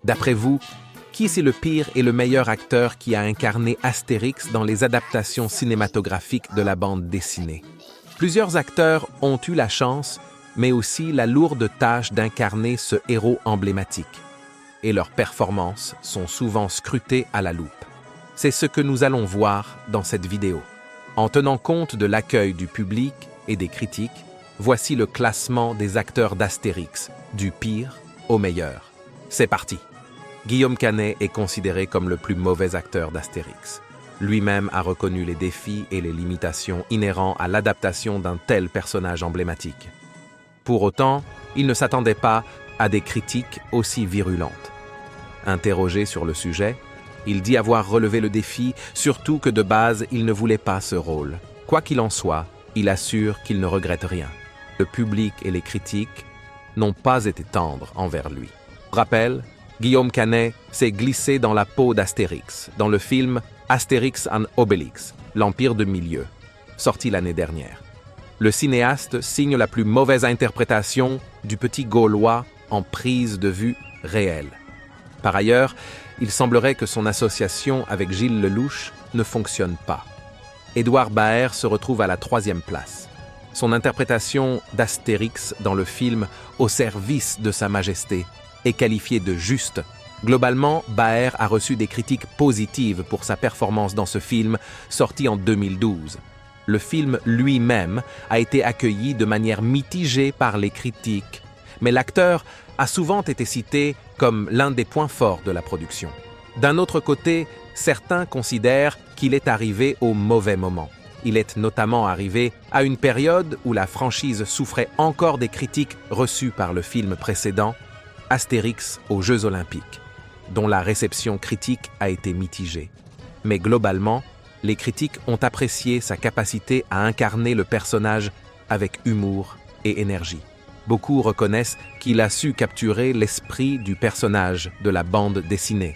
D'après vous, qui est le pire et le meilleur acteur qui a incarné Astérix dans les adaptations cinématographiques de la bande dessinée? Plusieurs acteurs ont eu la chance, mais aussi la lourde tâche d'incarner ce héros emblématique. Et leurs performances sont souvent scrutées à la loupe. C'est ce que nous allons voir dans cette vidéo. En tenant compte de l'accueil du public et des critiques, voici le classement des acteurs d'Astérix, du pire au meilleur. C'est parti! Guillaume Canet est considéré comme le plus mauvais acteur d'Astérix. Lui-même a reconnu les défis et les limitations inhérents à l'adaptation d'un tel personnage emblématique. Pour autant, il ne s'attendait pas à des critiques aussi virulentes. Interrogé sur le sujet, il dit avoir relevé le défi, surtout que de base, il ne voulait pas ce rôle. Quoi qu'il en soit, il assure qu'il ne regrette rien. Le public et les critiques n'ont pas été tendres envers lui. Rappel, Guillaume Canet s'est glissé dans la peau d'Astérix, dans le film Astérix and Obélix, l'Empire de Milieu, sorti l'année dernière. Le cinéaste signe la plus mauvaise interprétation du petit Gaulois en prise de vue réelle. Par ailleurs, il semblerait que son association avec Gilles Lellouche ne fonctionne pas. Édouard Baer se retrouve à la 3e place. Son interprétation d'Astérix dans le film Au service de Sa Majesté est qualifiée de juste. Globalement, Baer a reçu des critiques positives pour sa performance dans ce film, sorti en 2012. Le film lui-même a été accueilli de manière mitigée par les critiques, mais l'acteur a souvent été cité comme l'un des points forts de la production. D'un autre côté, certains considèrent qu'il est arrivé au mauvais moment. Il est notamment arrivé à une période où la franchise souffrait encore des critiques reçues par le film précédent, Astérix aux Jeux Olympiques, dont la réception critique a été mitigée. Mais globalement, les critiques ont apprécié sa capacité à incarner le personnage avec humour et énergie. Beaucoup reconnaissent qu'il a su capturer l'esprit du personnage de la bande dessinée.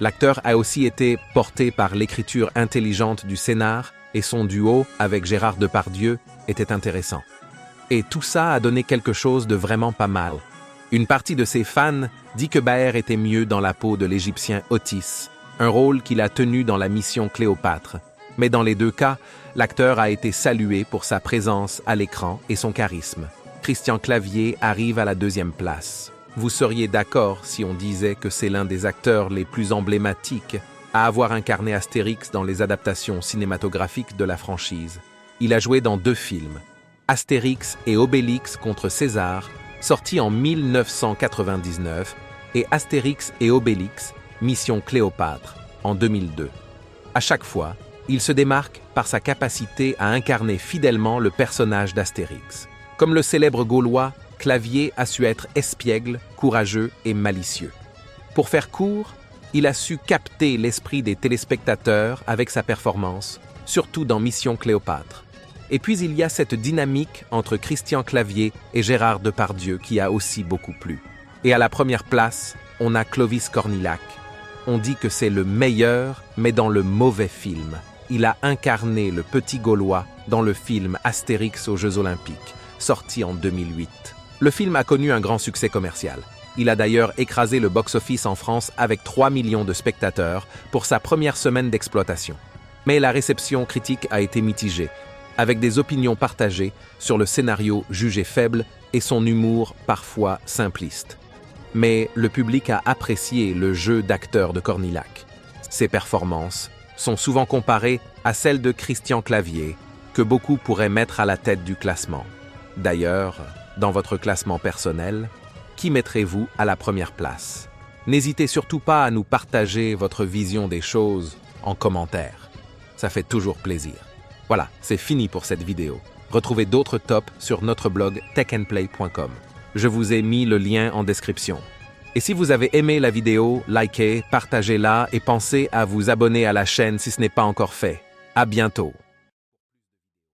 L'acteur a aussi été porté par l'écriture intelligente du scénar et son duo avec Gérard Depardieu était intéressant. Et tout ça a donné quelque chose de vraiment pas mal. Une partie de ses fans dit que Baer était mieux dans la peau de l'Égyptien Otis, un rôle qu'il a tenu dans la mission Cléopâtre. Mais dans les deux cas, l'acteur a été salué pour sa présence à l'écran et son charisme. Christian Clavier arrive à la 2e place. Vous seriez d'accord si on disait que c'est l'un des acteurs les plus emblématiques à avoir incarné Astérix dans les adaptations cinématographiques de la franchise. Il a joué dans 2 films, Astérix et Obélix contre César, sorti en 1999, et Astérix et Obélix, Mission Cléopâtre, en 2002. À chaque fois, il se démarque par sa capacité à incarner fidèlement le personnage d'Astérix. Comme le célèbre Gaulois, Clavier a su être espiègle, courageux et malicieux. Pour faire court, il a su capter l'esprit des téléspectateurs avec sa performance, surtout dans Mission Cléopâtre. Et puis il y a cette dynamique entre Christian Clavier et Gérard Depardieu qui a aussi beaucoup plu. Et à la première place, on a Clovis Cornillac. On dit que c'est le meilleur, mais dans le mauvais film. Il a incarné le petit Gaulois dans le film Astérix aux Jeux Olympiques, sorti en 2008. Le film a connu un grand succès commercial. Il a d'ailleurs écrasé le box-office en France avec 3 millions de spectateurs pour sa première semaine d'exploitation. Mais la réception critique a été mitigée, avec des opinions partagées sur le scénario jugé faible et son humour parfois simpliste. Mais le public a apprécié le jeu d'acteur de Cornillac. Ses performances sont souvent comparées à celles de Christian Clavier, que beaucoup pourraient mettre à la tête du classement. D'ailleurs, dans votre classement personnel, qui mettrez-vous à la première place? N'hésitez surtout pas à nous partager votre vision des choses en commentaire. Ça fait toujours plaisir. Voilà, c'est fini pour cette vidéo. Retrouvez d'autres tops sur notre blog techandplay.com. Je vous ai mis le lien en description. Et si vous avez aimé la vidéo, likez, partagez-la et pensez à vous abonner à la chaîne si ce n'est pas encore fait. À bientôt.